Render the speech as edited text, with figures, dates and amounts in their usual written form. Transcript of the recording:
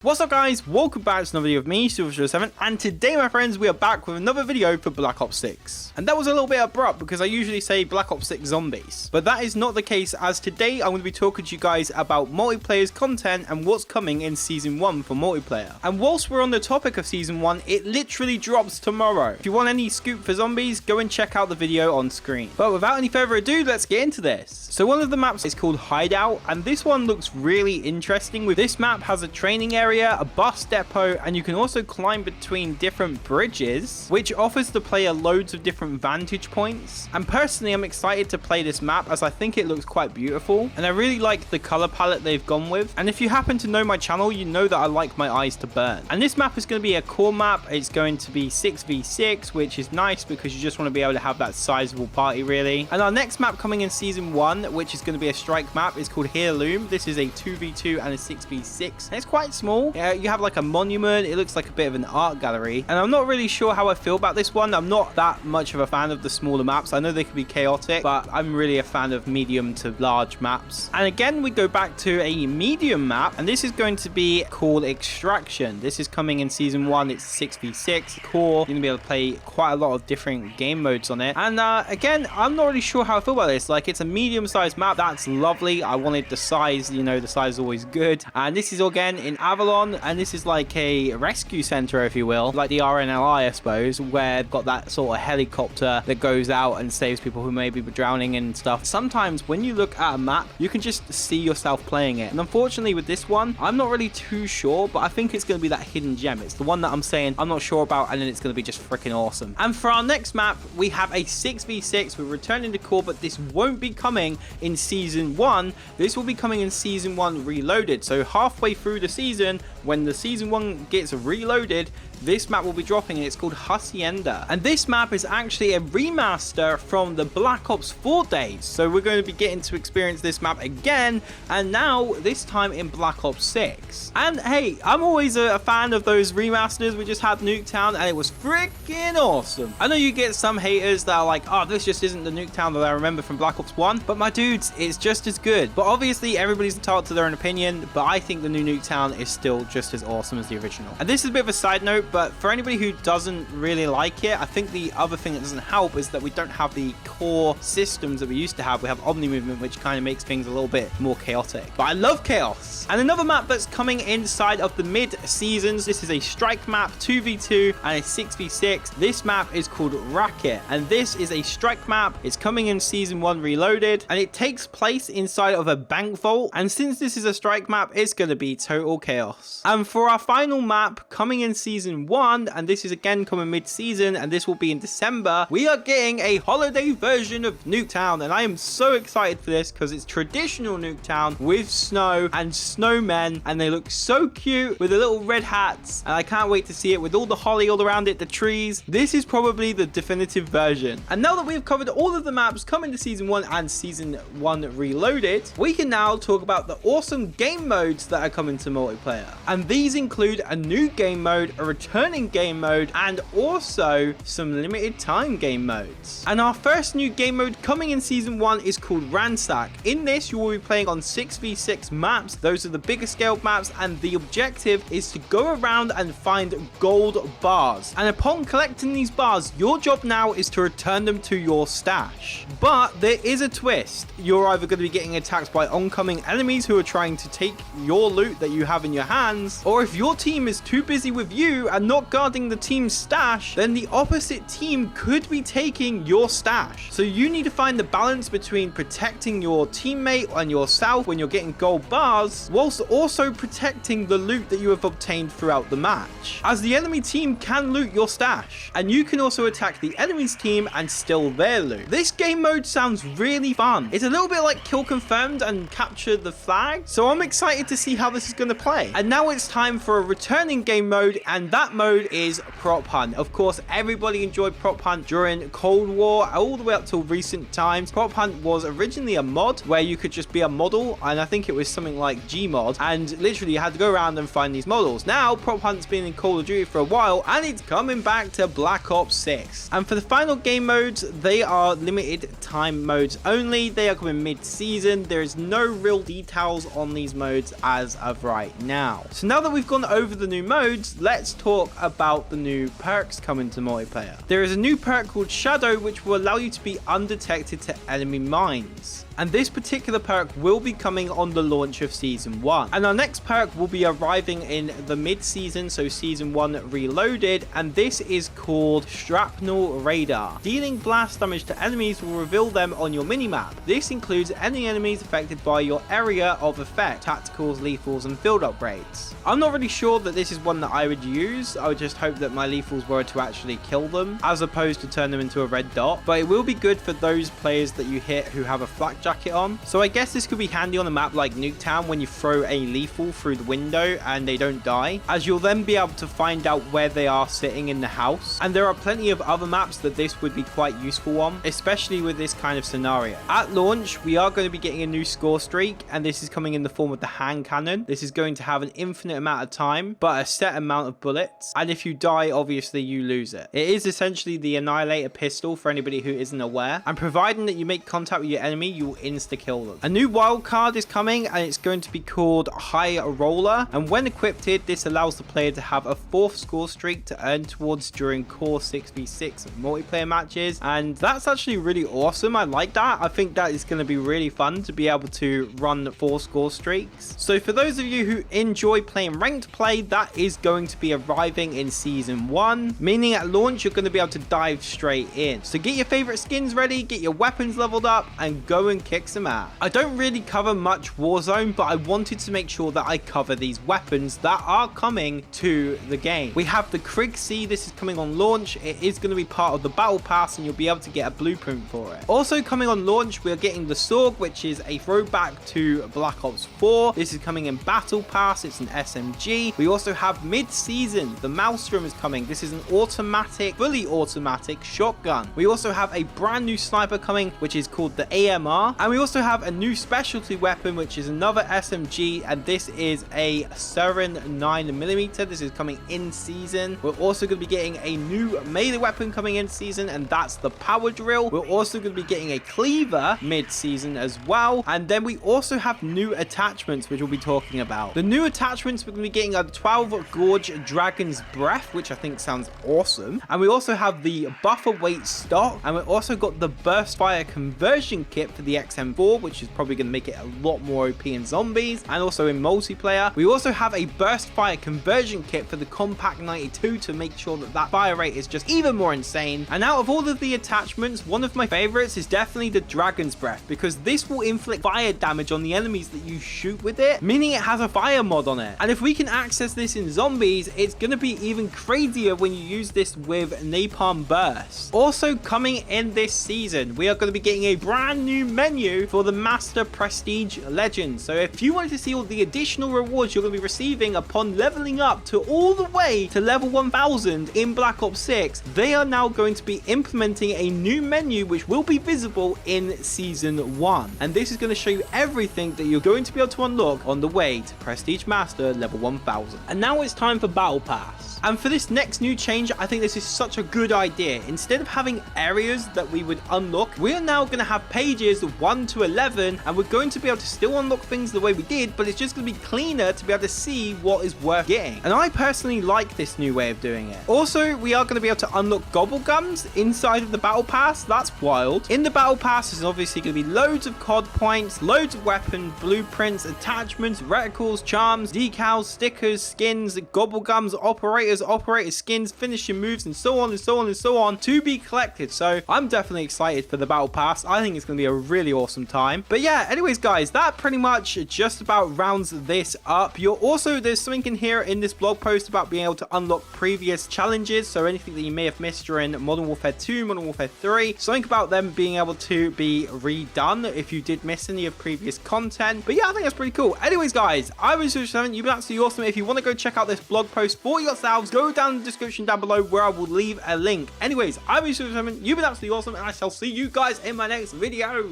What's up guys, welcome back to another video of me, Silver07, and today my friends we are back with another video for Black Ops 6. And that was a little bit abrupt because I usually say Black Ops 6 Zombies, but that is not the case, as today I'm going to be talking to you guys about multiplayer's content and what's coming in Season 1 for multiplayer. And whilst we're on the topic of Season 1, it literally drops tomorrow. If you want any scoop for zombies, go and check out the video on screen. But without any further ado, let's get into this. So one of the maps is called Hideout, and this one looks really interesting. With this map has a training area, a bus depot, and you can also climb between different bridges, which offers the player loads of different vantage points. And personally, I'm excited to play this map as I think it looks quite beautiful, and I really like the color palette they've gone with. And if you happen to know my channel, you know that I like my eyes to burn. And this map is going to be a core map. It's going to be 6v6, which is nice because you just want to be able to have that sizable party really. And our next map coming in Season 1, which is going to be a strike map, is called Heirloom. This is a 2v2 and a 6v6, and it's quite small. You have like a monument. It looks like a bit of an art gallery, and I'm not really sure how I feel about this one. I'm not that much of a fan of the smaller maps. I know they can be chaotic, but I'm really a fan of medium to large maps. And again, we go back to a medium map, and this is going to be called Extraction. This is coming in Season 1. It's 6v6 core. You're gonna be able to play quite a lot of different game modes on it. And again, I'm not really sure how I feel about this. Like, it's a medium-sized map. That's lovely. I wanted the size. You know, the size is always good. And this is again in Avalon, and this is like a rescue center, if you will, like the RNLI, I suppose, where they've got that sort of helicopter that goes out and saves people who may be drowning and stuff. Sometimes when you look at a map, you can just see yourself playing it. And unfortunately with this one, I'm not really too sure, but I think it's going to be that hidden gem. It's the one that I'm saying I'm not sure about, and then it's going to be just freaking awesome. And for our next map, we have a 6v6. We're returning to core, but this won't be coming in Season 1. This will be coming in Season 1 Reloaded. So halfway through the season, when the Season 1 gets reloaded, this map will be dropping, and it's called Hacienda. And this map is actually a remaster from the Black Ops 4 days. So we're going to be getting to experience this map again, and now this time in Black Ops 6. And hey, I'm always a fan of those remasters. We just had Nuketown, and it was freaking awesome. I know you get some haters that are like, oh, this just isn't the Nuketown that I remember from Black Ops 1. But my dudes, it's just as good. But obviously, everybody's entitled to their own opinion, but I think the new Nuketown is still just as awesome as the original. And this is a bit of a side note, but for anybody who doesn't really like it, I think the other thing that doesn't help is that we don't have the core systems that we used to have. We have Omni Movement, which kind of makes things a little bit more chaotic. But I love chaos. And another map that's coming inside of the mid-seasons, this is a strike map, 2v2 and a 6v6. This map is called Racket, and this is a strike map. It's coming in Season 1 Reloaded, and it takes place inside of a bank vault. And since this is a strike map, it's going to be total chaos. And for our final map coming in Season 1, and this is again coming mid-season, and this will be in December, we are getting a holiday version of Nuketown, and I am so excited for this because it's traditional Nuketown with snow and snowmen, and they look so cute with the little red hats, and I can't wait to see it with all the holly all around it, the trees. This is probably the definitive version. And now that we've covered all of the maps coming to Season 1 and Season 1 Reloaded, we can now talk about the awesome game modes that are coming to multiplayer. And these include a new game mode, a returning game mode, and also some limited time game modes. And our first new game mode coming in Season 1 is called RANSACK. In this, you will be playing on 6v6 maps. Those are the bigger scale maps, and the objective is to go around and find gold bars. And upon collecting these bars, your job now is to return them to your stash. But there is a twist. You're either going to be getting attacked by oncoming enemies who are trying to take your loot that you have in your hands, or if your team is too busy with you and not guarding the team's stash, then the opposite team could be taking your stash. So you need to find the balance between protecting your teammate and yourself when you're getting gold bars, whilst also protecting the loot that you have obtained throughout the match, as the enemy team can loot your stash, and you can also attack the enemy's team and steal their loot. This game mode sounds really fun. It's a little bit like Kill Confirmed and Capture the Flag, so I'm excited to see how this is going to play. And now it's time for a returning game mode, and that mode is Prop Hunt. Of course, everybody enjoyed Prop Hunt during Cold War all the way up till recent times. Prop Hunt was originally a mod where you could just be a model, and I think it was something like Gmod, and literally you had to go around and find these models. Now Prop Hunt's been in Call of Duty for a while, and it's coming back to Black Ops 6. And for the final game modes, they are limited time modes only. They are coming mid-season. There is no real details on these modes as of right now. now. So now that we've gone over the new modes, let's talk about the new perks coming to multiplayer. There is a new perk called Shadow, which will allow you to be undetected to enemy mines. And this particular perk will be coming on the launch of Season 1. And our next perk will be arriving in the mid-season, so Season 1 Reloaded, and this is called Shrapnel Radar. Dealing blast damage to enemies will reveal them on your minimap. This includes any enemies affected by your area of effect, tacticals, lethals, and field upgrades. I'm not really sure that this is one that I would use. I would just hope that my lethals were to actually kill them, as opposed to turn them into a red dot. But it will be good for those players that you hit who have a flak jacket on. So I guess this could be handy on a map like Nuketown when you throw a lethal through the window and they don't die, as you'll then be able to find out where they are sitting in the house. And there are plenty of other maps that this would be quite useful on, especially with this kind of scenario. At launch, we are going to be getting a new score streak, and this is coming in the form of the hand cannon. This is going to have an infinite amount of time, but a set amount of bullets. And if you die, obviously you lose it. It is essentially the Annihilator pistol for anybody who isn't aware. And providing that you make contact with your enemy, you will insta-kill them. A new wild card is coming, and it's going to be called High Roller. And when equipped, this allows the player to have a 4th score streak to earn towards during core 6v6 multiplayer matches. And that's actually really awesome. I like that. I think that is going to be really fun to be able to run 4 score streaks. So for those of you who enjoy playing ranked play, that is going to be arriving in Season 1, meaning at launch you're going to be able to dive straight in. So get your favorite skins ready, get your weapons leveled up, and go and kick some ass. I don't really cover much Warzone, but I wanted to make sure that I cover these weapons that are coming to the game. We have the Krig C. This is coming on launch. It is going to be part of the battle pass, and you'll be able to get a blueprint for it. Also coming on launch, we are getting the Sorg, which is a throwback to Black Ops 4. This is coming in battle pass. It's an SMG. We also have mid-season. The Maelstrom is coming. This is an automatic, fully automatic shotgun. We also have a brand new sniper coming, which is called the AMR. And we also have a new specialty weapon, which is another SMG, and this is a Surin 9mm. This is coming in season. We're also going to be getting a new melee weapon coming in season, and that's the power drill. We're also going to be getting a cleaver mid-season as well. And then we also have new attachments, which we'll be talking about. The new attachments, we're going to be getting a 12 Gorge Dragon's Breath, which I think sounds awesome. And we also have the buffer weight stock, and we've also got the burst fire conversion kit for the XM4, which is probably going to make it a lot more OP in zombies and also in multiplayer. We also have a burst fire conversion kit for the Compact 92 to make sure that that fire rate is just even more insane. And out of all of the attachments, one of my favorites is definitely the Dragon's Breath, because this will inflict fire damage on the enemies that you shoot with it, meaning it has a fire mod on it. And if we can access this in zombies, it's going to be even crazier when you use this with Napalm Burst. Also coming in this season, we are going to be getting a brand new menu for the Master Prestige Legends. So if you wanted to see all the additional rewards you're going to be receiving upon leveling up to all the way to level 1000 in Black Ops 6, they are now going to be implementing a new menu which will be visible in Season 1. And this is going to show you everything that you're going to be able to unlock on the way to Prestige Master level 1000. And now it's time for Battle Pass. And for this next new change, I think this is such a good idea. Instead of having areas that we would unlock, we are now going to have pages 1 to 11, and we're going to be able to still unlock things the way we did, but it's just going to be cleaner to be able to see what is worth getting. And I personally like this new way of doing it. Also, we are going to be able to unlock Gobblegums inside of the Battle Pass. That's wild. In the Battle Pass, there's obviously going to be loads of COD points, loads of weapon blueprints, attachments, reticles, charms, decals, stickers, skins, Gobblegums, operator skins, finishing moves, and so on and so on and so on to be collected. So I'm definitely excited for the Battle Pass. I think it's going to be a really awesome time. But yeah, anyways guys, that pretty much just about rounds this up. There's something in here in this blog post about being able to unlock previous challenges, so anything that you may have missed during Modern Warfare 2, Modern Warfare 3, something about them being able to be redone if you did miss any of previous content. But yeah, I think that's pretty cool. Anyways guys, I was Seven. You've been absolutely awesome. If you want to go check out this blog post for yourselves, go down in the description down below where I will leave a link. Anyways, I was Seven. You've been absolutely awesome, and I shall see you guys in my next video.